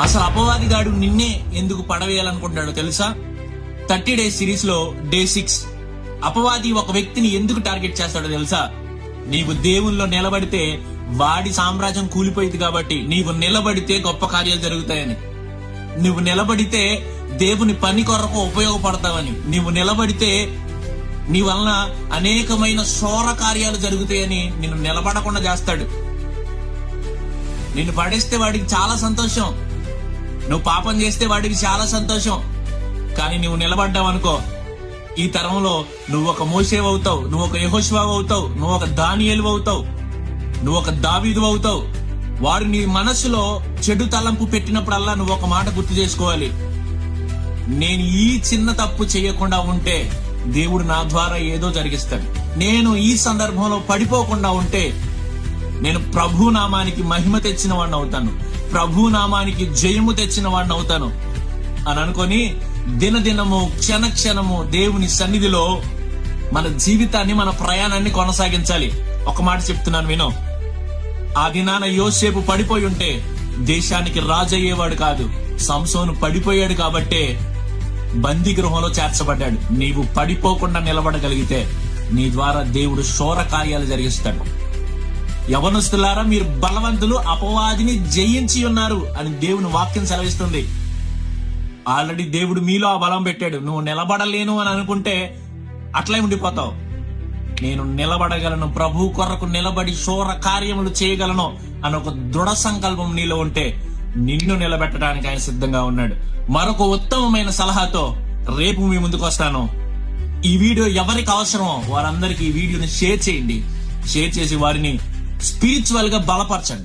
అసలు అపవాదిగాడు నిన్నే ఎందుకు పడవేయాలనుకుంటాడో తెలుసా? 30 days సిరీస్ లో డే 6 అపవాది ఒక వ్యక్తిని ఎందుకు టార్గెట్ చేస్తాడో తెలుసా? నీవు దేవుల్లో నిలబడితే వాడి సామ్రాజ్యం కూలిపోయింది కాబట్టి, నీవు నిలబడితే గొప్ప కార్యాలు జరుగుతాయని, నువ్వు నిలబడితే దేవుని పని కొరకు ఉపయోగపడతావని, నీవు నిలబడితే నీ వలన అనేకమైన శోర కార్యాలు జరుగుతాయని నిన్ను నిలబడకుండా చేస్తాడు. నిన్ను పడేస్తే వాడికి చాలా సంతోషం, నువ్వు పాపం చేస్తే వాడికి చాలా సంతోషం. కానీ నువ్వు నిలబడ్డావు అనుకో, ఈ తరంలో నువ్వు ఒక మోషేవు అవుతావు, నువ్వు ఒక యెహోషువ అవుతావు, నువ్వు ఒక దానియేలు అవుతావు, నువ్వు ఒక దావీదు అవుతావు. వాడు నీ మనసులో చెడు తలంపు పెట్టినప్పుడల్లా నువ్వు ఒక మాట గుర్తు చేసుకోవాలి, నేను ఈ చిన్న తప్పు చేయకుండా ఉంటే దేవుడు నా ద్వారా ఏదో జరిగిస్తాడు. నేను ఈ సందర్భంలో పడిపోకుండా ఉంటే నేను ప్రభు నామానికి మహిమ తెచ్చిన వాడిని అవుతాను, ప్రభు నామానికి జయము తెచ్చిన వాడిని అవుతాను అని అనుకొని దినదినము క్షణ క్షణము దేవుని సన్నిధిలో మన జీవితాన్ని, మన ప్రయాణాన్ని కొనసాగించాలి. ఒక మాట చెప్తున్నాను విను. ఆ దినాన యోసేపు పడిపోయి ఉంటే దేశానికి రాజు అయ్యేవాడు కాదు. సంసోను పడిపోయాడు కాబట్టే బందీ గృహంలో చేర్చబడ్డాడు. నీవు పడిపోకుండా నిలబడగలిగితే నీ ద్వారా దేవుడు శోర కార్యాలు జరిగిస్తాడు. యవనస్తులారా, మీరు బలవంతులు, అపవాదిని జయించి ఉన్నారు అని దేవుని వాక్యం సెలవిస్తుంది. ఆల్రెడీ దేవుడు మీలో ఆ బలం పెట్టాడు. నువ్వు నిలబడలేను అని అనుకుంటే అట్లే ఉండిపోతావు. నేను నిలబడగలను, ప్రభు కొరకు నిలబడి శోర కార్యములు చేయగలను అని ఒక దృఢ సంకల్పం నీలో ఉంటే నిన్ను నిలబెట్టడానికి ఆయన సిద్ధంగా ఉన్నాడు. మరొక ఉత్తమమైన సలహాతో రేపు మీ ముందుకు వస్తాను. ఈ వీడియో ఎవరికి అవసరమో వారందరికీ ఈ వీడియోని షేర్ చేయండి. షేర్ చేసి వారిని స్పిరిచువల్ గా బలపరచండి.